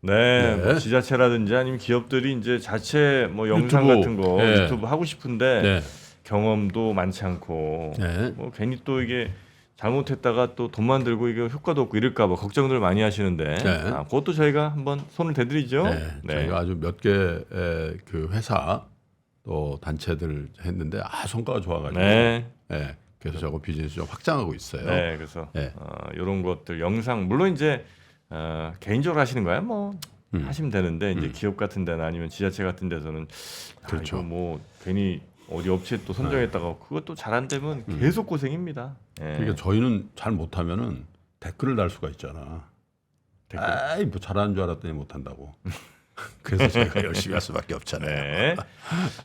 네, 뭐 네. 지자체라든지 아니면 기업들이 이제 자체 뭐 영상 유튜브, 같은 거 네. 유튜브 하고 싶은데 네. 경험도 많지 않고 네. 뭐 괜히 또 이게 잘못했다가 또 돈만 들고 이게 효과도 없고 이럴까 봐 걱정들 많이 하시는데 네. 그것도 저희가 한번 손을 대드리죠. 네. 저희가 아주 몇 개 그 회사 또 단체들 했는데 성과가 좋아가지고 네. 네. 그래서 저거 비즈니스 좀 확장하고 있어요. 네, 그래서 네. 이런 것들 영상 물론 이제 개인적으로 하시는 거야 뭐 하시면 되는데 이제 기업 같은 데나 아니면 지자체 같은 데서는 그렇죠. 이거 뭐 괜히 어디 업체 또 선정했다가 그것도 잘 안 되면 계속 고생입니다. 예. 그러니까 저희는 잘 못하면은 댓글을 달 수가 있잖아. 댓글. 아이 뭐 잘하는 줄 알았더니 못한다고. 그래서 저희가 열심히 할 수밖에 없잖아요. 네.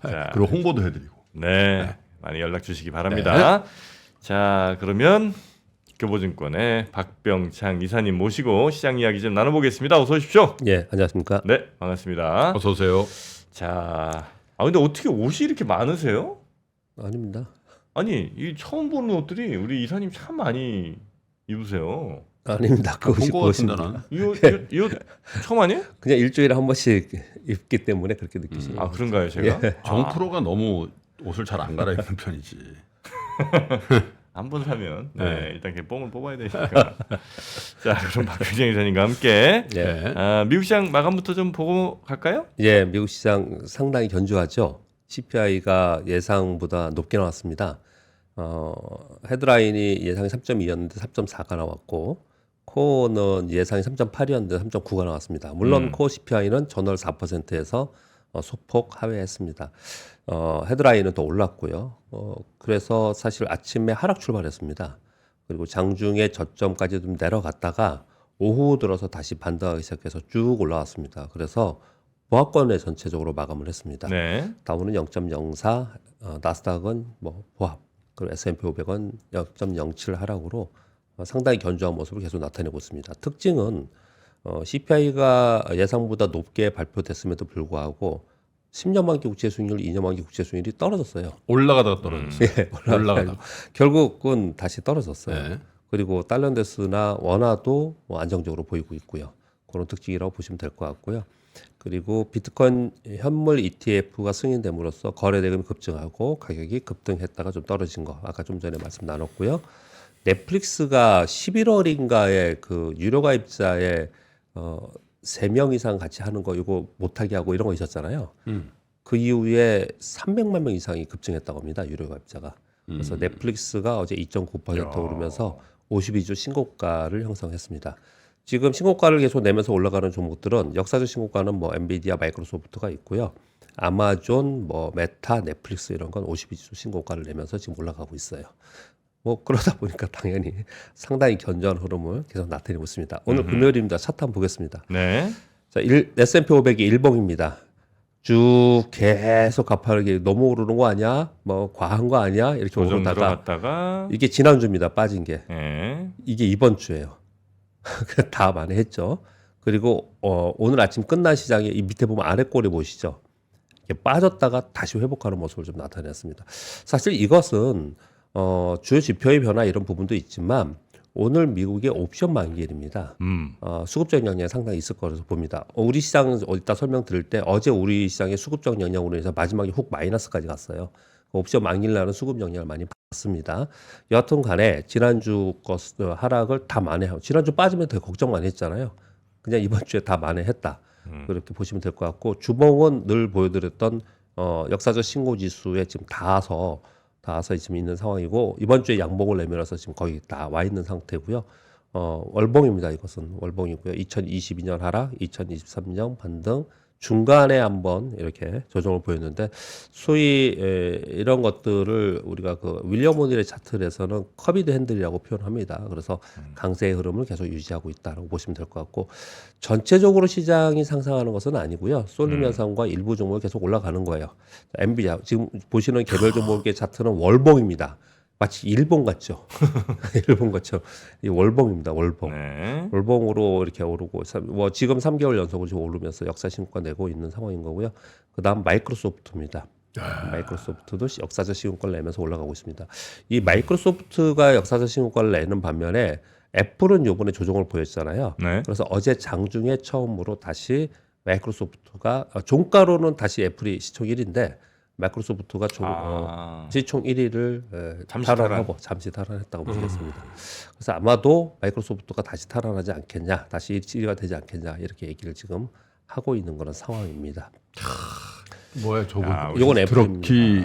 자, 그리고 홍보도 해드리고. 네. 많이 연락 주시기 바랍니다. 자, 그러면 교보증권의 박병창 이사님 모시고 시장 이야기 좀 나눠보겠습니다. 어서 오십시오. 예, 안녕하십니까? 네, 반갑습니다. 어서 오세요. 자, 근데 어떻게 옷이 이렇게 많으세요? 아닙니다. 아니, 이 처음 보는 옷들이 우리 이사님 참 많이 입으세요. 아닙니다. 그것이 본거 같은데 그것입니다. 나는. 이거 처음 아니에요? 그냥 일주일에 한 번씩 입기 때문에 그렇게 느끼시는 거죠. 그런가요, 제가? 정 프로가 너무 옷을 잘 안 갈아입는 편이지. 한 번 사면 일단 이렇게 뽕을 뽑아야 되니까. 자, 그럼 박규정 이사님과 함께 예. 미국 시장 마감부터 좀 보고 갈까요? 예, 미국 시장 상당히 견조하죠. CPI가 예상보다 높게 나왔습니다. 헤드라인이 예상이 3.2였는데 3.4가 나왔고, 코어는 예상이 3.8이었는데 3.9가 나왔습니다. 물론 코어 CPI는 전월 4%에서 소폭 하회했습니다. 헤드라인은 더 올랐고요. 그래서 사실 아침에 하락 출발했습니다. 그리고 장중에 저점까지 좀 내려갔다가 오후 들어서 다시 반등하기 시작해서 쭉 올라왔습니다. 그래서 보합권에 전체적으로 마감을 했습니다. 네. 다우는 0.04, 나스닥은 뭐 보합, 그리고 S&P 500은 0.07 하락으로 상당히 견조한 모습을 계속 나타내고 있습니다. 특징은 CPI가 예상보다 높게 발표됐음에도 불구하고 10년 만기 국채 수익률, 2년 만기 국채 수익률이 떨어졌어요. 올라가다가 떨어졌어요. 예, 올라가다가. 결국은 다시 떨어졌어요. 네. 그리고 달러인데스나 원화도 뭐 안정적으로 보이고 있고요. 그런 특징이라고 보시면 될 것 같고요. 그리고 비트코인 현물 ETF가 승인됨으로써 거래 대금이 급증하고 가격이 급등했다가 좀 떨어진 거 아까 좀 전에 말씀 나눴고요. 넷플릭스가 11월인가에 그 유료 가입자의 3명 이상 같이 하는 거 이거 못하게 하고 이런 거 있었잖아요. 그 이후에 300만 명 이상이 급증했다고 합니다. 유료 가입자가. 그래서 넷플릭스가 어제 2.9% 오르면서 52주 신고가를 형성했습니다. 지금 신고가를 계속 내면서 올라가는 종목들은 역사적 신고가는 뭐 엔비디아, 마이크로소프트가 있고요. 아마존, 뭐 메타, 넷플릭스 이런 건 52주 신고가를 내면서 지금 올라가고 있어요. 뭐 그러다 보니까 당연히 상당히 견조한 흐름을 계속 나타내고 있습니다. 오늘 금요일입니다. 차트 한번 보겠습니다. 네. 자, S&P 500이 일봉입니다. 쭉 계속 가파르게 너무 오르는 거 아니야? 뭐 과한 거 아니야? 이렇게 조정 오르다가 들어갔다가 이게 지난주입니다. 빠진 게. 예. 이게 이번 주예요. 다 만회했죠. 그리고 오늘 아침 끝난 시장에 이 밑에 보면 아래 꼬리 보시죠. 이게 빠졌다가 다시 회복하는 모습을 좀 나타냈습니다. 사실 이것은 주요 지표의 변화 이런 부분도 있지만 오늘 미국의 옵션 만기일입니다. 수급적 영향이 상당히 있을 거라서 봅니다. 우리 시장 이따 설명드릴 때 어제 우리 시장의 수급적 영향으로 인해서 마지막에 훅 마이너스까지 갔어요. 옵션 만기일 날은 수급 영향을 많이 받습니다. 여하튼 간에 지난주 하락을 다 만회하고 지난주 빠지면 되게 걱정 많이 했잖아요. 그냥 이번 주에 다 만회했다. 그렇게 보시면 될 것 같고 주봉은 늘 보여드렸던 역사적 신고 지수에 지금 닿아서 지금 있는 상황이고 이번 주에 양봉을 내밀어서 지금 거의 다 와 있는 상태고요. 월봉입니다. 이것은 월봉이고요. 2022년 하락, 2023년 반등 중간에 한번 이렇게 조정을 보였는데 소위 이런 것들을 우리가 그 윌리엄 오닐의 차트에서는 커비드 핸들이라고 표현합니다. 그래서 강세의 흐름을 계속 유지하고 있다고 보시면 될 것 같고 전체적으로 시장이 상승하는 것은 아니고요. 쏠림 현상과 일부 종목이 계속 올라가는 거예요. 엔비디아 지금 보시는 개별 종목의 차트는 월봉입니다. 마치 일본 같죠. 일본 같죠. 이 월봉입니다. 월봉. 네. 월봉으로 이렇게 오르고 뭐 지금 3개월 연속으로 지금 오르면서 역사 신고가 내고 있는 상황인 거고요. 그다음 마이크로소프트입니다. 마이크로소프트도 역사적 신고가를 내면서 올라가고 있습니다. 이 마이크로소프트가 역사적 신고가를 내는 반면에 애플은 요번에 조정을 보였잖아요. 네. 그래서 어제 장중에 처음으로 다시 마이크로소프트가 종가로는 다시 애플이 시총 1위인데 마이크로소프트가 시총 1위를 잠시 탈환하고 잠시 탈환했다고 보겠습니다. 그래서 아마도 마이크로소프트가 다시 탈환하지 않겠냐, 다시 1위가 되지 않겠냐 이렇게 얘기를 지금 하고 있는 그런 상황입니다. 뭐야 저거? 야, 요건 드럭키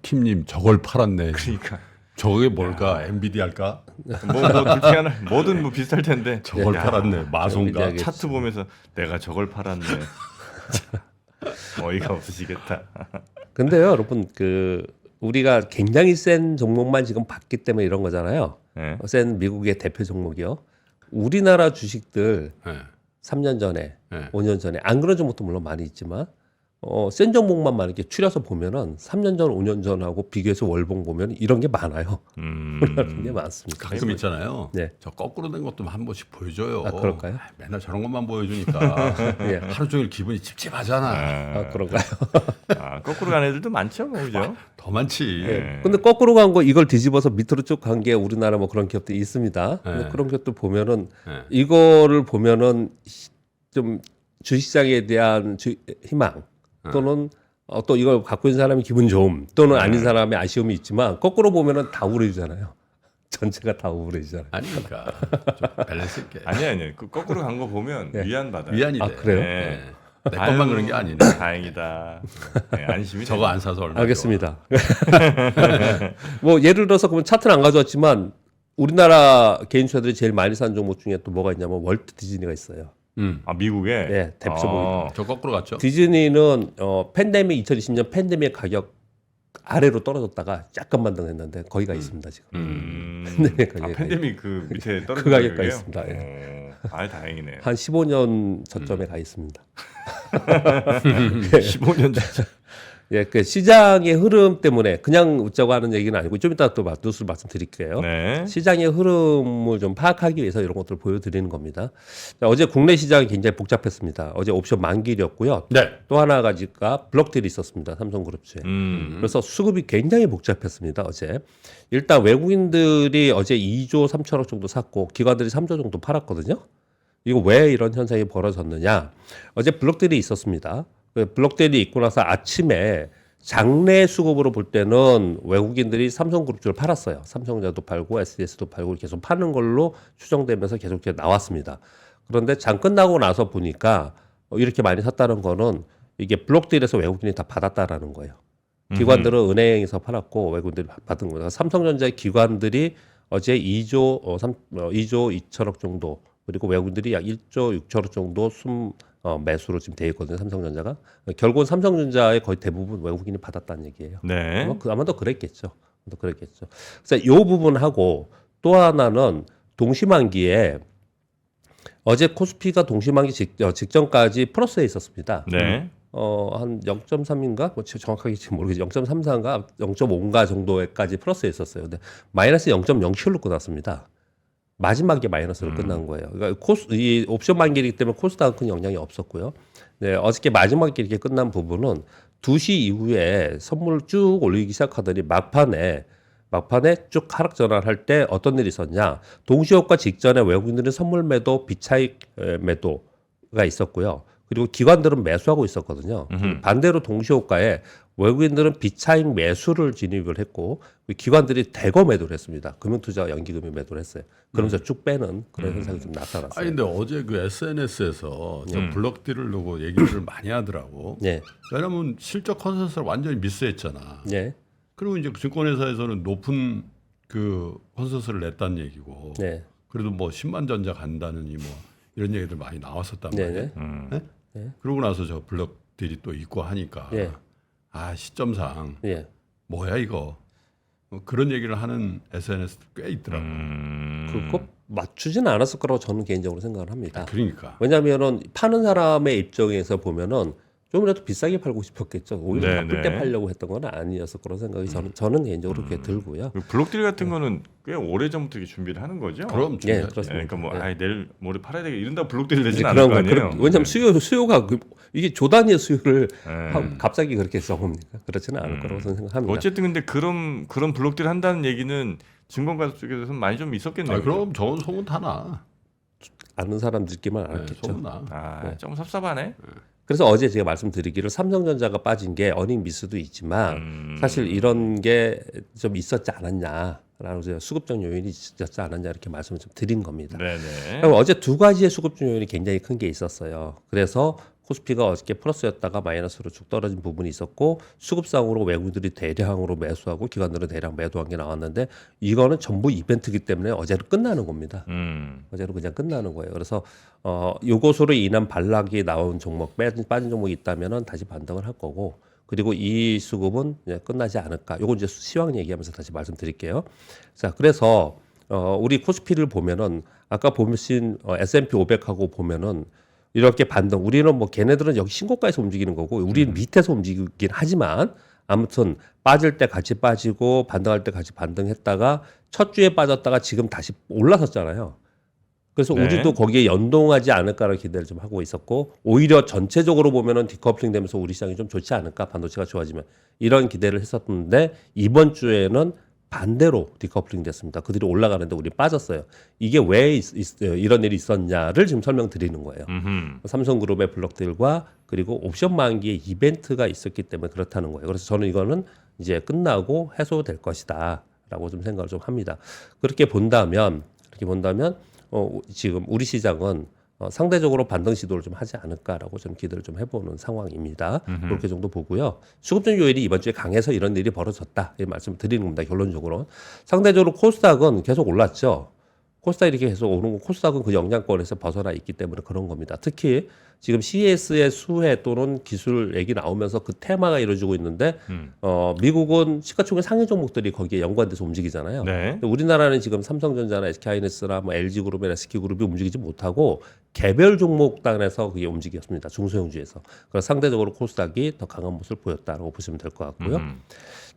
킴님 저걸 팔았네. 그러니까 저게 뭘까? 엔비디아일까? 뭐둘 중에 하나 뭐든 뭐 비슷할 텐데 저걸 야, 팔았네. 마소인가? 엔비디아게- 차트 보면서 내가 저걸 팔았네. 어이가 없으시겠다. 근데요, 여러분 우리가 굉장히 센 종목만 지금 봤기 때문에 이런 거잖아요. 네. 센 미국의 대표 종목이요. 우리나라 주식들 네. 3년 전에, 네. 5년 전에 안 그런 종목도 물론 많이 있지만 센 종목만 만 이렇게 추려서 보면은 3년 전, 5년 전하고 비교해서 월봉 보면 이런 게 많아요. 이런 게 많습니다. 가끔 있잖아요. 네. 저 거꾸로 된 것도 한 번씩 보여줘요. 아, 그럴까요? 맨날 저런 것만 보여주니까 예. 하루 종일 기분이 찝찝하잖아. 아, 그런가요? 거꾸로 가는 애들도 많죠, 뭐 그죠? 더 많지. 네. 근데 거꾸로 간 거 이걸 뒤집어서 밑으로 쭉 간 게 우리나라 뭐 그런 기업들이 있습니다. 근데 네. 그런 기업들 보면은 네. 이거를 보면은 좀 주식시장에 대한 희망 또는 또 이걸 갖고 있는 사람이 기분 좋음 또는 아닌 사람의 아쉬움이 있지만 거꾸로 보면은 다 우울해지잖아요. 전체가 다 우울해지잖아요. 아니니까 좀 밸런스 있게. 아니 그 거꾸로 간 거 보면 위안 받아요. 위안이 돼. 아, 그래요? 네. 내 것만 그런 게 아니네. 다행이다. 네, 안심이 저거 안 사서 얼마 알겠습니다. 뭐 예를 들어서 그러면 차트는 안 가져왔지만 우리나라 개인 투자들이 제일 많이 산 종목 중에 또 뭐가 있냐면 월트 디즈니가 있어요. 아 미국에 네, 대표 종목입니다. 저 거꾸로 갔죠? 디즈니는 팬데믹 2020년 팬데믹 가격 아래로 떨어졌다가 약간 반등했는데 거기가 있습니다 지금. 팬데믹 가격이 팬데믹 그 밑에 떨어진 그 가격까지 가격이에요? 있습니다. 예. 아 다행이네요. 한 15년 저점에 가 있습니다. 15년 전. 예, 그 시장의 흐름 때문에 그냥 웃자고 하는 얘기는 아니고 좀 이따 또 뉴스를 말씀드릴게요. 네. 시장의 흐름을 좀 파악하기 위해서 이런 것들을 보여드리는 겁니다. 자, 어제 국내 시장이 굉장히 복잡했습니다. 어제 옵션 만기일이었고요. 네. 또 하나 가지가 블록딜이 있었습니다. 삼성그룹주에. 그래서 수급이 굉장히 복잡했습니다. 어제. 일단 외국인들이 어제 2조 3천억 정도 샀고 기관들이 3조 정도 팔았거든요. 이거 왜 이런 현상이 벌어졌느냐. 어제 블록딜이 있었습니다. 블록딜이 있고 나서 아침에 장내 수급으로 볼 때는 외국인들이 삼성그룹주를 팔았어요. 삼성전자도 팔고 SDS도 팔고 계속 파는 걸로 추정되면서 계속 나왔습니다. 그런데 장 끝나고 나서 보니까 이렇게 많이 샀다는 거는 이게 블록딜에서 외국인이 다 받았다라는 거예요. 기관들은 은행에서 팔았고 외국인들이 받은 거예요. 삼성전자의 기관들이 어제 2조 2천억 정도 그리고 외국인들이 약 1조 6천억 정도 매수로 지금 돼 있거든요. 삼성전자가. 결국은 삼성전자의 거의 대부분 외국인이 받았다는 얘기예요. 네. 아마도 그랬겠죠. 그래서 이 부분하고 또 하나는 동시만기에 어제 코스피가 동시만기 직전까지 플러스에 있었습니다. 네. 한 0.3인가? 뭐 정확하게 지금 모르겠어요. 0.34인가 0.5인가 정도까지 플러스에 있었어요. 근데 마이너스 0.07로 끝났습니다. 마지막에 마이너스로 끝난 거예요. 그러니까 이 옵션 만기이기 때문에 코스닥은 큰 영향이 없었고요. 네, 어저께 마지막에 이렇게 끝난 부분은 2시 이후에 선물 쭉 올리기 시작하더니 막판에 쭉 하락 전환할 때 어떤 일이 있었냐. 동시효과 직전에 외국인들은 선물 매도, 비차익 매도가 있었고요. 그리고 기관들은 매수하고 있었거든요. 반대로 동시효과에 외국인들은 비차익 매수를 진입을 했고 기관들이 대거 매도를 했습니다. 금융투자 연기금이 매도를 했어요. 그러면서 쭉 빼는 그런 현상이 좀 나타났어요. 아니 근데 어제 그 SNS에서 저 블록딜을 놓고 얘기를 많이 하더라고. 네, 왜냐면 실적 컨센서스를 완전히 미스했잖아. 네, 그리고 이제 증권회사에서는 높은 그 컨센서스를 냈다는 얘기고. 네, 그래도 뭐 10만 전자 간다느니 뭐 이런 얘기들 많이 나왔었단 네, 말이에요. 네, 네? 그러고 나서 저 블록딜이 또 있고 하니까 네. 아 시점상 네. 뭐야 이거 그런 얘기를 하는 SNS 꽤 있더라고. 그거 맞추지는 않았을 거라고 저는 개인적으로 생각을 합니다. 그러니까 왜냐하면은 파는 사람의 입장에서 보면은 좀이라도 비싸게 팔고 싶었겠죠. 오히려 네, 나쁠 네. 때 팔려고 했던 건 아니어서 그런 생각이 저는 개인적으로 그렇게 들고요. 블록딜 같은 거는 꽤 오래 전부터 이렇게 준비를 하는 거죠. 그럼 예, 중요하지. 그렇습니다. 그러니까 뭐 예. 아이 내일 모레 팔아야 되겠 이런다고 블록딜 되진 이제 않을 거 그런 아니에요. 왜냐하면 수요가 이게 조 단위의 수요를 네. 갑자기 그렇게 써봅니까? 그렇지는 않을 거라고 저는 생각합니다. 어쨌든 근데 그런 블록딜 한다는 얘기는 증권가 쪽에서는 많이 좀 있었겠네요. 아, 그럼 좋은 소문 다 나. 아는 사람들끼만 네, 알았겠죠. 소문 나. 아, 좀 섭섭하네. 그래서 어제 제가 말씀드리기를 삼성전자가 빠진 게 어닝 미스도 있지만 사실 이런 게 좀 있었지 않았냐라고 제가 수급적 요인이 있었지 않았냐 이렇게 말씀을 좀 드린 겁니다. 네네. 그럼 어제 두 가지의 수급적 요인이 굉장히 큰 게 있었어요. 그래서 코스피가 어저께 플러스였다가 마이너스로 쭉 떨어진 부분이 있었고 수급상으로 외국인들이 대량으로 매수하고 기관들은 대량 매도한 게 나왔는데 이거는 전부 이벤트이기 때문에 어제로 끝나는 겁니다. 어제로 그냥 끝나는 거예요. 그래서 요것으로 인한 반락이 나온 종목 빠진 종목이 있다면은 다시 반등을 할 거고 그리고 이 수급은 이제 끝나지 않을까. 요건 이제 시황 얘기하면서 다시 말씀드릴게요. 자, 그래서 우리 코스피를 보면은 아까 보신 S&P 500하고 보면은 이렇게 반등. 우리는 뭐 걔네들은 여기 신고가에서 움직이는 거고 우리는 밑에서 움직이긴 하지만 아무튼 빠질 때 같이 빠지고 반등할 때 같이 반등했다가 첫 주에 빠졌다가 지금 다시 올라섰잖아요. 그래서 네. 우리도 거기에 연동하지 않을까라는 기대를 좀 하고 있었고 오히려 전체적으로 보면은 디커플링 되면서 우리 시장이 좀 좋지 않을까 반도체가 좋아지면 이런 기대를 했었는데 이번 주에는 반대로 디커플링 됐습니다. 그들이 올라가는데 우리 빠졌어요. 이게 왜 이런 일이 있었냐를 지금 설명드리는 거예요. 삼성그룹의 블록들과 그리고 옵션 만기의 이벤트가 있었기 때문에 그렇다는 거예요. 그래서 저는 이거는 이제 끝나고 해소될 것이다라고 좀 생각을 좀 합니다. 그렇게 본다면 지금 우리 시장은 상대적으로 반등 시도를 좀 하지 않을까라고 좀 기대를 좀 해보는 상황입니다. 그렇게 정도 보고요. 수급적 요인이 이번 주에 강해서 이런 일이 벌어졌다. 이 말씀을 드리는 겁니다. 결론적으로. 상대적으로 코스닥은 계속 올랐죠. 코스닥 이렇게 계속 오는 거 코스닥은 그 영향권에서 벗어나 있기 때문에 그런 겁니다. 특히 지금 CES의 수혜 또는 기술 얘기 나오면서 그 테마가 이루어지고 있는데 미국은 시가총액 상위 종목들이 거기에 연관돼서 움직이잖아요. 네. 근데 우리나라는 지금 삼성전자나 SK하이닉스나 뭐 LG그룹이나 SK그룹이 움직이지 못하고 개별 종목 단에서 그게 움직였습니다. 중소형주에서. 그래서 상대적으로 코스닥이 더 강한 모습을 보였다라고 보시면 될 것 같고요.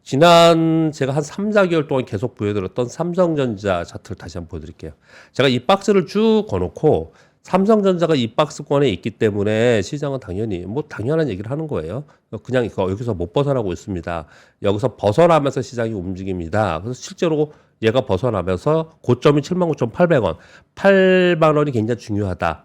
지난 제가 한 3, 4개월 동안 계속 보여드렸던 삼성전자 차트를 다시 한번 보여드릴게요. 제가 이 박스를 쭉 거놓고 삼성전자가 이 박스권에 있기 때문에 시장은 당연히 뭐 당연한 얘기를 하는 거예요. 그냥 여기서 못 벗어나고 있습니다. 여기서 벗어나면서 시장이 움직입니다. 그래서 실제로 얘가 벗어나면서 고점이 79,800원, 8만 원이 굉장히 중요하다.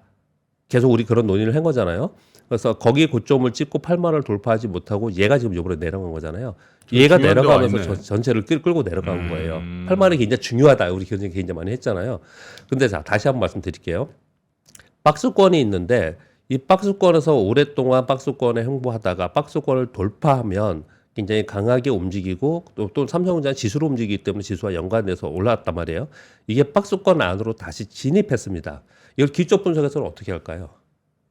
계속 우리 그런 논의를 한 거잖아요. 그래서 거기 고점을 찍고 8만 원을 돌파하지 못하고 얘가 지금 이번에 내려간 거잖아요. 얘가 중요한 데가 내려가면서 있네. 전체를 끌고 내려간 거예요. 8만 원이 굉장히 중요하다. 우리 굉장히 많이 했잖아요. 근데 자, 다시 한번 말씀드릴게요. 박스권이 있는데 이 박스권에서 오랫동안 박스권에 행보하다가 박스권을 돌파하면 굉장히 강하게 움직이고 또 삼성전자는 지수로 움직이기 때문에 지수와 연관돼서 올라왔단 말이에요. 이게 박스권 안으로 다시 진입했습니다. 이걸 기초 분석에서는 어떻게 할까요?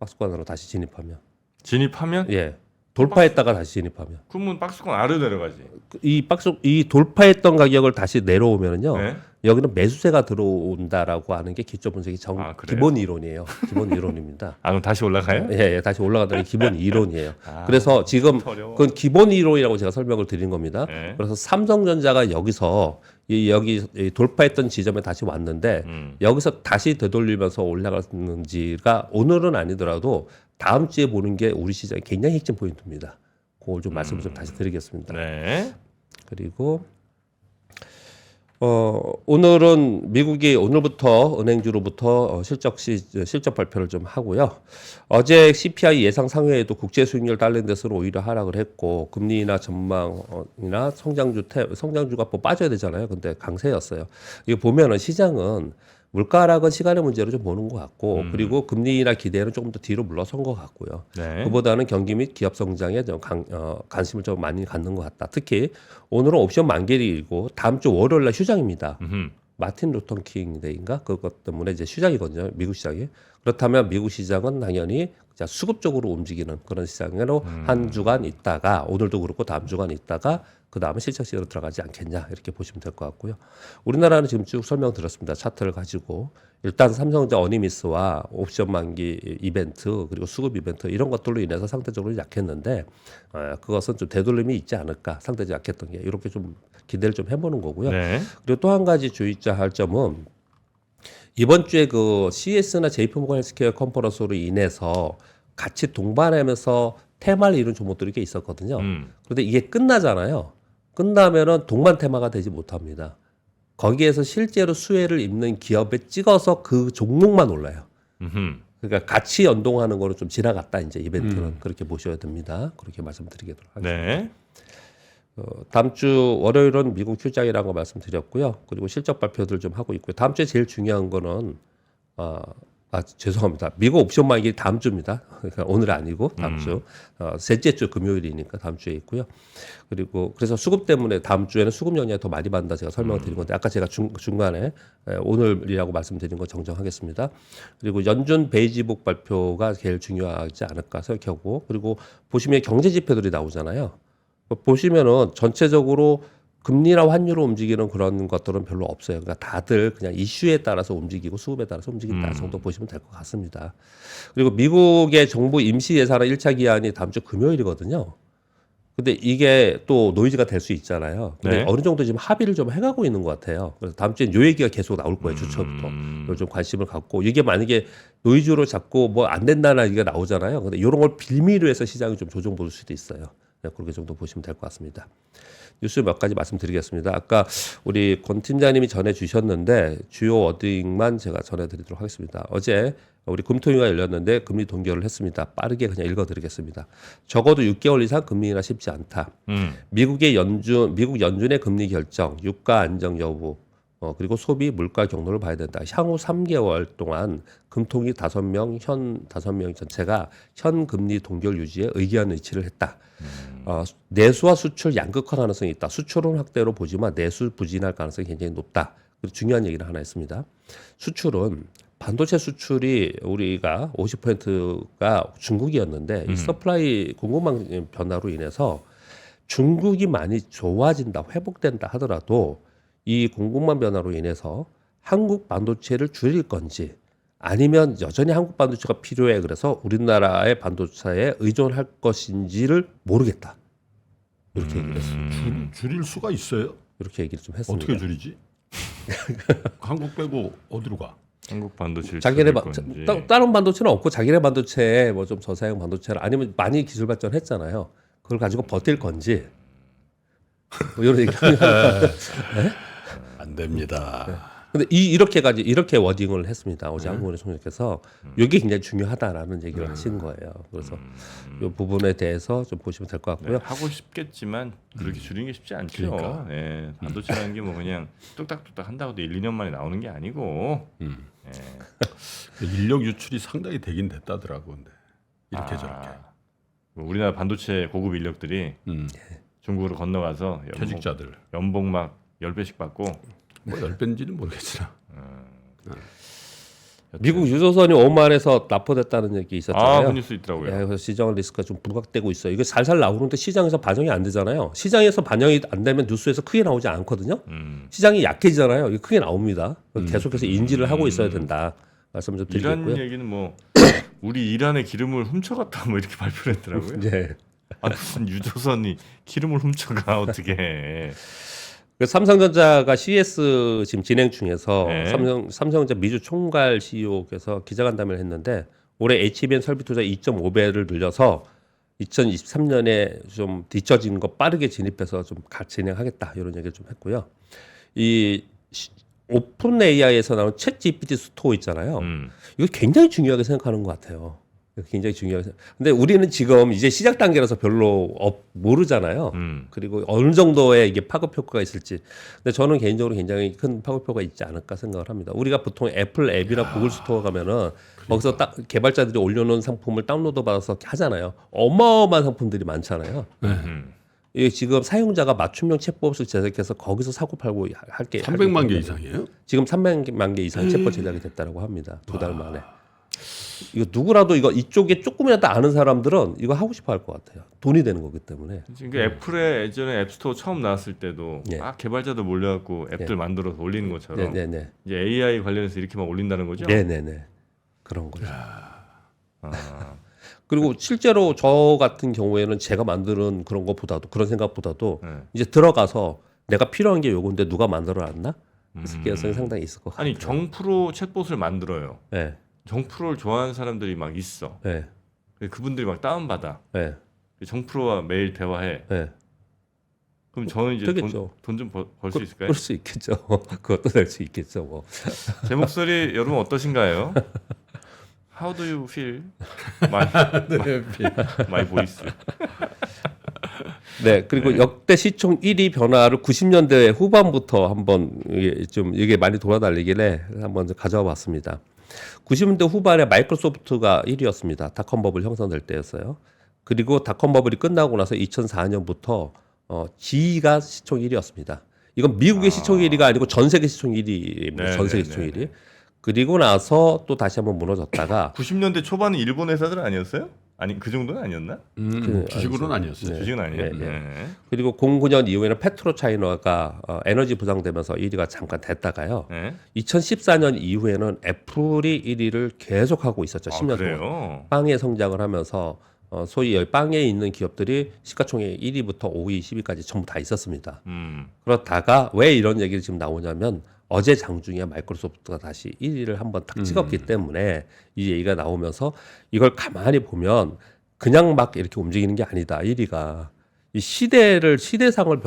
박스권 안으로 다시 진입하면. 진입하면 예. 돌파했다가 다시 진입하면. 그러면 박스권 아래로 내려가지. 이 돌파했던 가격을 다시 내려오면은요. 네. 여기는 매수세가 들어온다라고 하는 게 기초 분석의 아, 그래요? 기본 이론이에요. 기본 이론입니다. 아, 그럼 다시 올라가요? 예, 다시 올라간다는 게 기본 이론이에요. 아, 그래서 지금 어려워. 그건 기본 이론이라고 제가 설명을 드린 겁니다. 네. 그래서 삼성전자가 여기서 여기 돌파했던 지점에 다시 왔는데 여기서 다시 되돌리면서 올라갔는지가 오늘은 아니더라도 다음 주에 보는 게 우리 시장의 굉장히 핵심 포인트입니다. 그걸 좀 말씀을 좀 다시 드리겠습니다. 네. 그리고 오늘은 미국이 오늘부터 은행주로부터 실적 발표를 좀 하고요. 어제 CPI 예상 상회에도 국제 수익률 딸린 데서는 오히려 하락을 했고 금리나 전망이나 성장주가 뭐 빠져야 되잖아요. 근데 강세였어요. 이거 보면은 시장은 물가 하락은 시간의 문제로 좀 보는 것 같고 그리고 금리나 기대는 조금 더 뒤로 물러선 것 같고요. 네. 그보다는 경기 및 기업 성장에 좀 관심을 좀 많이 갖는 것 같다. 특히 오늘은 옵션 만기일이고 다음 주 월요일 날 휴장입니다. 마틴 루터킹 데이인가 그것 때문에 이제 휴장이거든요. 미국 시장이. 그렇다면 미국 시장은 당연히 자, 수급적으로 움직이는 그런 시장으로 한 주간 있다가 오늘도 그렇고 다음 주간 있다가 그 다음에 실적 시장으로 들어가지 않겠냐 이렇게 보시면 될 것 같고요. 우리나라는 지금 쭉 설명드렸습니다. 차트를 가지고 일단 삼성전자 어니미스와 옵션 만기 이벤트 그리고 수급 이벤트 이런 것들로 인해서 상대적으로 약했는데 그것은 좀 되돌림이 있지 않을까 상대적으로 약했던 게 이렇게 좀 기대를 좀 해보는 거고요. 네. 그리고 또 한 가지 주의자 할 점은 이번 주에 그 CS나 JP모건 헬스케어 컨퍼런스로 인해서 같이 동반하면서 테마를 이룬 종목들이 꽤 있었거든요. 그런데 이게 끝나잖아요. 끝나면은 동반 테마가 되지 못합니다. 거기에서 실제로 수혜를 입는 기업에 찍어서 그 종목만 올라요. 그러니까 같이 연동하는 거는 좀 지나갔다 이제 이벤트는 그렇게 보셔야 됩니다. 그렇게 말씀드리도록 하겠습니다. 네. 다음 주 월요일은 미국 출장이라는 거 말씀드렸고요. 그리고 실적 발표들 좀 하고 있고요. 다음 주에 제일 중요한 거는 죄송합니다. 미국 옵션 만기 다음 주입니다. 그러니까 오늘 아니고 다음 주 셋째 주 금요일이니까 다음 주에 있고요. 그리고 그래서 수급 때문에 다음 주에는 수급 영향이 더 많이 받는다 제가 설명을 드린 건데 아까 제가 중간에 오늘이라고 말씀드린 거 정정하겠습니다. 그리고 연준 베이지북 발표가 제일 중요하지 않을까 생각하고 그리고 보시면 경제 지표들이 나오잖아요. 보시면은 전체적으로 금리나 환율로 움직이는 그런 것들은 별로 없어요. 그러니까 다들 그냥 이슈에 따라서 움직이고 수급에 따라서 움직인다 정도 보시면 될 것 같습니다. 그리고 미국의 정부 임시 예산안 1차 기한이 다음 주 금요일이거든요. 근데 이게 또 노이즈가 될 수 있잖아요. 근데 네. 어느 정도 지금 합의를 좀 해가고 있는 것 같아요. 그래서 다음 주엔 요 얘기가 계속 나올 거예요. 주초부터. 이걸 좀 관심을 갖고 이게 만약에 노이즈로 자꾸 뭐 안 된다는 얘기가 나오잖아요. 근데 이런 걸 빌미로 해서 시장이 좀 조정 볼 수도 있어요. 네, 그렇게 정도 보시면 될 것 같습니다. 뉴스 몇 가지 말씀드리겠습니다. 아까 우리 권 팀장님이 전해주셨는데 주요 워딩만 제가 전해드리도록 하겠습니다. 어제 우리 금토위가 열렸는데 금리 동결을 했습니다. 빠르게 그냥 읽어드리겠습니다. 적어도 6개월 이상 금리 인하 쉽지 않다. 미국 연준의 금리 결정, 유가 안정 여부, 그리고 소비 물가 경로를 봐야 된다. 향후 3개월 동안 금통위 5명, 현 5명 전체가 현 금리 동결 유지에 의견 일치를 했다. 내수와 수출 양극화 가능성이 있다. 수출은 확대로 보지만 내수 부진할 가능성이 굉장히 높다. 그리고 중요한 얘기를 하나 했습니다. 수출은 반도체 수출이 우리가 50%가 중국이었는데 이 서플라이 공급망 변화로 인해서 중국이 많이 좋아진다, 회복된다 하더라도 이 공급망 변화로 인해서 한국 반도체를 줄일 건지 아니면 여전히 한국 반도체가 필요해 그래서 우리나라의 반도체에 의존할 것인지를 모르겠다. 이렇게 얘기를 했습니다. 줄일 수가 있어요? 이렇게 얘기를 좀 했습니다. 어떻게 줄이지? 한국 빼고 어디로 가? 한국 반도체를 자기네 줄일 건지. 다른 반도체는 없고 자기네 반도체에 뭐 좀 저사양 반도체를 아니면 많이 기술 발전했잖아요. 그걸 가지고 버틸 건지 뭐 이런 얘기. 안 됩니다. 근데 이렇게 워딩을 했습니다. 어제 한국은행 총재께서 이게 굉장히 중요하다라는 얘기를 하신 거예요. 그래서 이 부분에 대해서 좀 보시면 될 것 같고요. 네, 하고 싶겠지만 그렇게 줄이는 게 쉽지 않죠. 그러니까. 예, 반도체라는 게 뭐 그냥 뚝딱뚝딱 한다고 1, 2년 만에 나오는 게 아니고. 인력 유출이 상당히 되긴 됐다더라고 근데 이렇게 저렇게 뭐 우리나라 반도체 고급 인력들이 중국으로 건너가서 퇴직자들 연봉 막 10배씩 받고 뭐 10배인지는 모르겠으나 미국 유조선이 오만에서 납포됐다는 얘기 있었잖아요. 그 뉴스 있더라고요. 예, 그래서 시장 리스크가 좀 부각되고 있어요. 이게 살살 나오는데 시장에서 반영이 안 되잖아요. 시장에서 반영이 안 되면 뉴스에서 크게 나오지 않거든요. 시장이 약해지잖아요. 이게 크게 나옵니다. 계속해서 인지를 하고 있어야 된다. 말씀 좀 이란 드리겠고요. 얘기는 뭐 우리 이란의 기름을 훔쳐갔다 뭐 이렇게 발표를 했더라고요. 네. 무슨 유조선이 기름을 훔쳐가 어떻게 해. 삼성전자가 CES 지금 진행 중에서 네. 삼성전자 미주 총괄 CEO께서 기자간담회를 했는데 올해 HBM 설비 투자 2.5배를 늘려서 2023년에 좀 뒤처진 거 빠르게 진입해서 좀 진행하겠다 이런 얘기를 좀 했고요. 이 오픈 AI에서 나온 챗 GPT 스토어 있잖아요. 이거 굉장히 중요하게 생각하는 것 같아요. 굉장히 중요해요. 근데 우리는 지금 이제 시작 단계라서 별로 모르잖아요. 그리고 어느 정도의 이게 파급 효과가 있을지. 근데 저는 개인적으로 굉장히 큰 파급 효과가 있지 않을까 생각을 합니다. 우리가 보통 애플 앱이나 구글 스토어 가면은 거기서 딱 개발자들이 올려놓은 상품을 다운로드 받아서 하잖아요. 어마어마한 상품들이 많잖아요. 이게 지금 사용자가 맞춤형 챗봇을 제작해서 거기서 사고 팔고 할게 300만 개 이상이에요? 지금 300만 개 이상 챗봇 제작이 됐다고 합니다. 2달 만에. 이거 누구라도 이거 이쪽에 조금이라도 아는 사람들은 이거 하고 싶어 할 것 같아요. 돈이 되는 거기 때문에. 지금 애플의 예전에 앱스토어 처음 나왔을 때도 예. 막 개발자들 몰려갖고 앱들 만들어서 올리는 것처럼 네네네. 이제 AI 관련해서 이렇게만 올린다는 거죠? 네네네. 그런 거죠. 아, 그리고 실제로 저 같은 경우에는 제가 만드는 그런 것보다도 그런 생각보다도 네. 이제 들어가서 내가 필요한 게 요건데 누가 만들어놨나? 그 개연성이 상당히 있을 것 같아요. 아니 정프로 챗봇을 만들어요. 네, 정프로를 좋아하는 사람들이 막 있어. 네, 그분들이 막 다운받아. 네, 정프로와 매일 대화해. 네. 그럼 저는 이제 되겠죠. 돈 좀 벌 수 있을까요? 그럴 수 있겠죠. 그것도 될 수 있겠죠. 뭐. 제 목소리 여러분 어떠신가요? How do you feel? My voice. 네, 그리고 역대 시총 1위 변화를 90년대 후반부터 한번 이게 많이 돌아다니길래 한번 가져와 봤습니다. 90년대 후반에 마이크로소프트가 1위였습니다. 닷컴 버블 형성될 때였어요. 그리고 닷컴 버블이 끝나고 나서 2004년부터 G가 시총 1위였습니다. 이건 미국의 시총 1위가 아니고 전 세계 시총 1위입니다. 네, 전 세계 네, 시총 네, 1위. 그리고 나서 또 다시 한번 무너졌다가 90년대 초반은 일본 회사들 아니었어요? 아니 그 정도는 아니었나? 주식으로는 아니었어요. 주식은 아니에요. 네, 네. 네. 그리고 09년 이후에는 페트로 차이나가 에너지 부상되면서 1위가 잠깐 됐다가요. 네. 2014년 이후에는 애플이 1위를 계속하고 있었죠. 10년 동안. 그래요? 빵의 성장을 하면서 소위 여기 빵에 있는 기업들이 시가총액 1위부터 5위, 10위까지 전부 다 있었습니다. 그렇다가 왜 이런 얘기를 지금 나오냐면 어제 장중에 마이크로소프트가 다시 1위를 한번 딱 찍었기 때문에 이 얘기가 나오면서 이걸 가만히 보면 그냥 막 이렇게 움직이는 게 아니다. 1위가 이 시대상을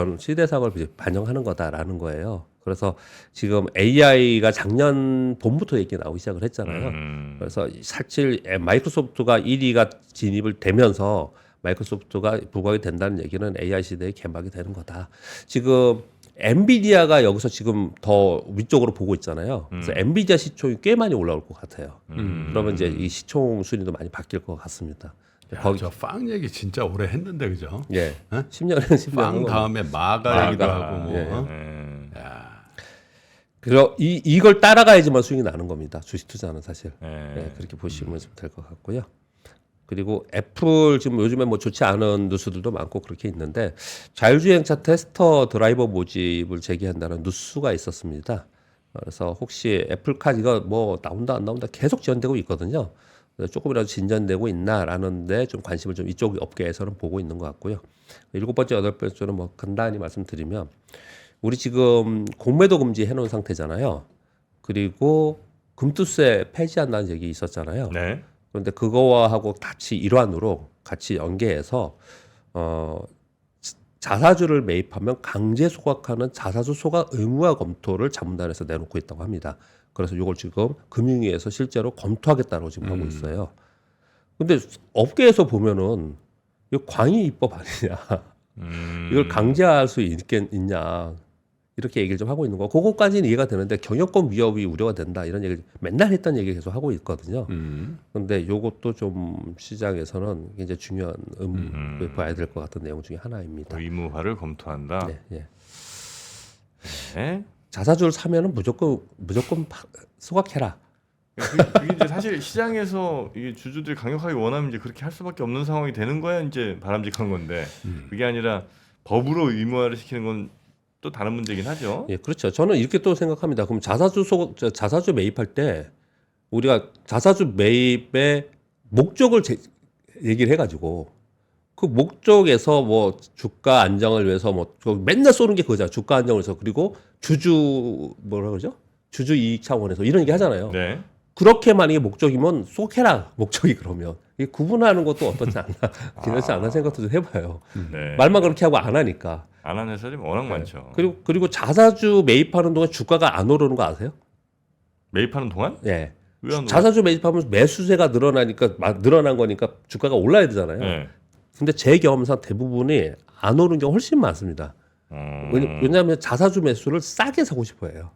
반영하는 거다라는 거예요. 그래서 지금 AI가 작년 봄부터 얘기 나오기 시작을 했잖아요. 그래서 사실 마이크로소프트가 1위가 진입을 되면서 마이크로소프트가 부각이 된다는 얘기는 AI 시대의 개막이 되는 거다. 지금 엔비디아가 여기서 지금 더 위쪽으로 보고 있잖아요. 그래서 엔비디아 시총이 꽤 많이 올라올 것 같아요. 그러면 이제 이 시총 순위도 많이 바뀔 것 같습니다. 거기 저빵 얘기 진짜 오래 했는데 그죠? 예, 어? 10년에 10년. 빵 다음에 마가 얘기도 하고 뭐. 네. 어? 야. 그래서 이걸 따라가야지만 수익이 나는 겁니다. 주식 투자는 사실. 네. 네, 그렇게 보시면 좀 될 것 같고요. 그리고 애플 지금 요즘에 뭐 좋지 않은 뉴스들도 많고 그렇게 있는데 자율주행차 테스터 드라이버 모집을 제기한다는 뉴스가 있었습니다. 그래서 혹시 애플카 이거 뭐 나온다 안 나온다 계속 지연되고 있거든요. 조금이라도 진전되고 있나라는데 좀 관심을 좀 이쪽 업계에서는 보고 있는 것 같고요. 7번째, 8번째는 뭐 간단히 말씀드리면 우리 지금 공매도 금지 해놓은 상태잖아요. 그리고 금투세 폐지한다는 얘기 있었잖아요. 네. 그런데 그거와 하고 같이 일환으로 같이 연계해서 자사주를 매입하면 강제 소각하는 자사주 소각 의무화 검토를 자문단에서 내놓고 있다고 합니다. 그래서 이걸 지금 금융위에서 실제로 검토하겠다고 지금 하고 있어요. 근데 업계에서 보면은 이거 광의 입법 아니냐? 이걸 강제할 수 있냐? 이렇게 얘기를 좀 하고 있는 거. 그거까지는 이해가 되는데 경영권 위협이 우려가 된다 이런 얘기 맨날 했던 얘기 계속 하고 있거든요. 그런데 이것도 좀 시장에서는 굉장히 중요한 봐야 될 것 같은 내용 중에 하나입니다. 의무화를 검토한다. 네, 예. 네. 자사주를 사면은 무조건 소각해라. 그게 이제 사실 시장에서 이게 주주들이 강력하게 원하면 이제 그렇게 할 수밖에 없는 상황이 되는 거야 이제 바람직한 건데 그게 아니라 법으로 의무화를 시키는 건 또 다른 문제긴 하죠. 예, 그렇죠. 저는 이렇게 또 생각합니다. 그럼 자사주 매입할 때 우리가 자사주 매입의 목적을 얘기를 해가지고 그 목적에서 뭐 주가 안정을 위해서 뭐 맨날 쏘는 게 그거잖아. 주가 안정을 위해서 그리고 주주 뭐라 그러죠? 주주 이익 차원에서 이런 얘기 하잖아요. 네. 그렇게 만약에 목적이면 쏙해라 목적이 그러면 이게 구분하는 것도 어떻지 않나 괜찮지 않나 생각도 좀 해봐요. 네. 말만 그렇게 하고 안 하니까. 안 하는 회사들이 워낙 많죠. 그리고 자사주 매입하는 동안 주가가 안 오르는 거 아세요? 매입하는 동안? 예. 왜 안 자사주 매입하면 매수세가 늘어난 거니까 주가가 올라야 되잖아요. 네. 근데 제 경험상 대부분이 안 오르는 경우 훨씬 많습니다. 왜냐하면 자사주 매수를 싸게 사고 싶어해요.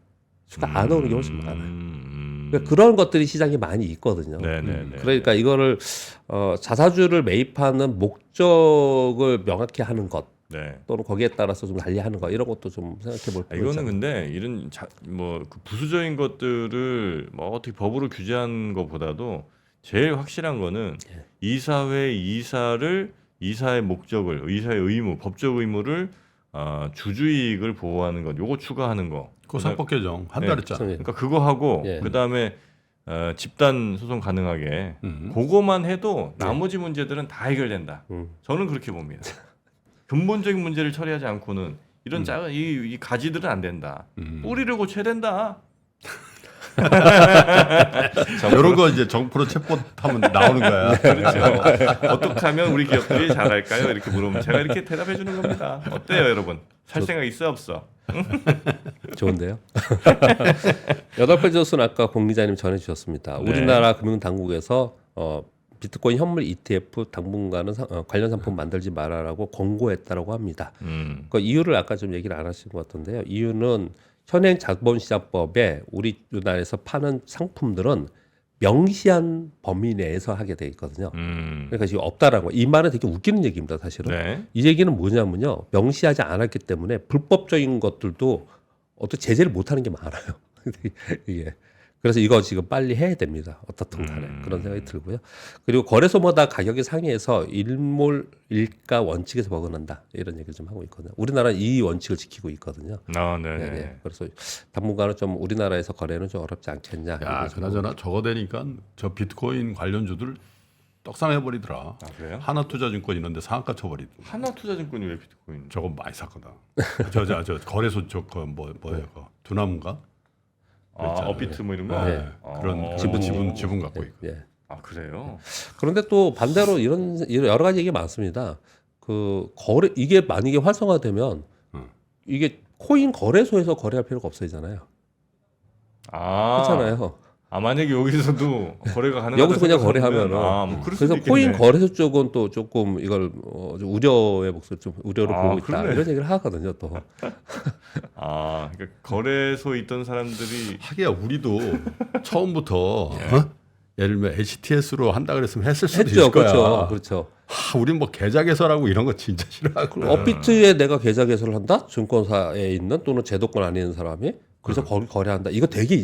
주가 안 오르는 게 훨씬 많아요. 그러니까 그런 것들이 시장에 많이 있거든요. 네네네. 그러니까 이거를 자사주를 매입하는 목적을 명확히 하는 것 네. 또는 거기에 따라서 좀 달리하는 거 이런 것도 좀 생각해 볼 필요가 이거는 있잖아요. 근데 이런 그 부수적인 것들을 뭐 어떻게 법으로 규제한 것보다도 제일 확실한 거는 이사회 이사의 목적을, 이사의 의무, 법적 의무를 주주이익을 보호하는 것, 요거 추가하는 거. 그 상법 개정 한 달 했잖아. 그러니까 그거 하고 예. 그다음에 집단 소송 가능하게 그거만 해도 나머지 문제들은 다 해결된다. 저는 그렇게 봅니다. 근본적인 문제를 처리하지 않고는 이런 작은 이 가지들은 안 된다. 뿌리를 고쳐야 된다. 이런 거 이제 정프로 체포하면 나오는 거야. 그렇죠. 어떻게 하면 우리 기업들이 잘할까요? 이렇게 물으면 제가 이렇게 대답해 주는 겁니다. 어때요, 여러분? 살 생각 있어 없어? 좋은데요. 8번째 뉴스는 아까 공 기자님 전해주셨습니다. 네. 우리나라 금융당국에서 비트코인 현물 ETF 당분간은 관련 상품 만들지 말아라고 권고했다라고 합니다. 그 이유를 아까 좀 얘기를 안 하신 것 같은데요. 이유는 현행 자본시장법에 우리나라에서 파는 상품들은 명시한 범위 내에서 하게 돼 있거든요. 그러니까 지금 없다라는 거. 이 말은 되게 웃기는 얘기입니다, 사실은. 네. 이 얘기는 뭐냐면요, 명시하지 않았기 때문에 불법적인 것들도 어떤 제재를 못하는 게 많아요. 이게 그래서 이거 지금 빨리 해야 됩니다. 어떻든 간에 그런 생각이 들고요. 그리고 거래소마다 가격이 상이해서 일몰일가 원칙에서 벗어난다 이런 얘기를 좀 하고 있거든요. 우리나라는 이 원칙을 지키고 있거든요. 네네. 네. 그래서 당분간은 좀 우리나라에서 거래는 좀 어렵지 않겠냐. 야, 이런 좀 그나저나 저거 되니까 저 비트코인 관련주들 떡상해버리더라. 아, 그래요? 하나투자증권 있는데 상한가 쳐버리더라. 하나투자증권이 왜 비트코인? 저거 많이 샀거든. 저 거래소 쪽 뭐예요? 그거 두나무인가? 업비트 뭐 이런 거? 네. 그런 지분 갖고 있고. 예. 아, 그래요? 그런데 또 반대로 이런 여러 가지 얘기 많습니다. 그 거래 이게 만약에 활성화되면 이게 코인 거래소에서 거래할 필요가 없어지잖아요. 그렇잖아요. 만약에 여기서도 거래가 가능하다. 여기서 그냥 거래하면은. 뭐 그럴 수도 그래서 있겠네. 코인 거래소 쪽은 또 조금 이걸 좀 우려의 목소리 좀 우려를 보고 있다 그러네. 이런 얘기를 하거든요. 또 그러니까 거래소에 있던 사람들이 하기야 우리도 처음부터 예를 들면 HTS로 한다 그랬으면 했을 수도 했죠. 있을 거야. 그렇죠. 우린 뭐 계좌 개설하고 이런 거 진짜 싫어하고. 업비트에 내가 계좌 개설을 한다? 증권사에 있는 또는 제도권 안에 있는 사람이 그래서 거기 거래한다. 이거 되게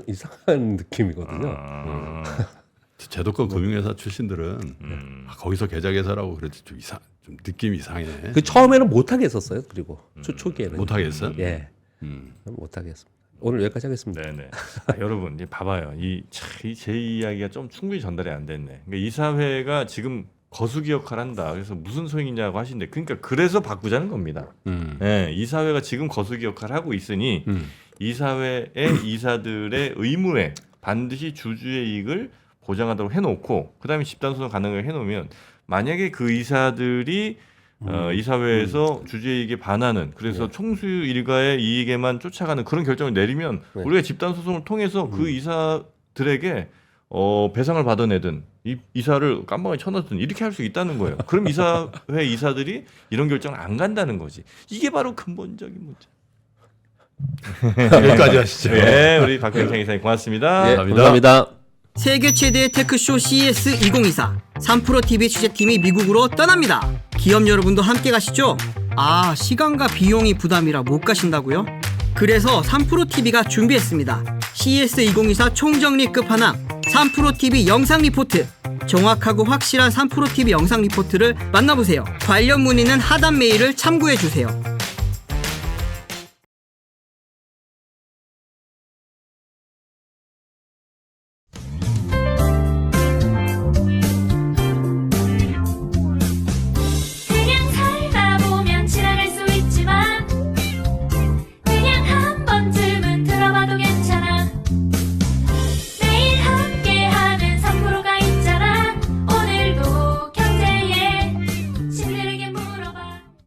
이상한 느낌이거든요. 제도권 금융회사 출신들은 거기서 계좌 개설하고 그래도 좀 느낌이 이상해. 그 처음에는 못하게 했었어요. 그리고 초기에는 못하겠어? 예, 못하게 했습니다. 오늘 여기까지 하겠습니다. 네네. 여러분 이제 봐봐요. 제 이야기가 좀 충분히 전달이 안 됐네. 그러니까 이사회가 지금 거수기 역할을 한다. 그래서 무슨 소용이냐고 하시는데, 그러니까 그래서 바꾸자는 겁니다. 네, 이사회가 지금 거수기 역할을 하고 있으니 이사회의 이사들의 의무에 반드시 주주의 이익을 보장하도록 해놓고, 그다음에 집단소송 가능하게 해놓으면, 만약에 그 이사들이 이사회에서 주주의 이익에 반하는, 그래서 총수 일가의 이익에만 쫓아가는 그런 결정을 내리면 우리가 집단소송을 통해서 그 이사들에게 배상을 받아내든 이사를 깜방에 쳐넣든 이렇게 할 수 있다는 거예요. 그럼 이사회 이사들이 이런 결정을 안 간다는 거지. 이게 바로 근본적인 문제. 여기까지 하시죠. 네, 우리 박병창 이사님 고맙습니다. 예, 감사합니다. 세계 최대의 테크쇼 CES 2024 3프로TV 취재팀이 미국으로 떠납니다. 기업 여러분도 함께 가시죠? 시간과 비용이 부담이라 못 가신다고요? 그래서 3프로TV가 준비했습니다. CES 2024 총정리 끝판왕 3프로TV 영상 리포트. 정확하고 확실한 3프로TV 영상 리포트를 만나보세요. 관련 문의는 하단 메일을 참고해주세요.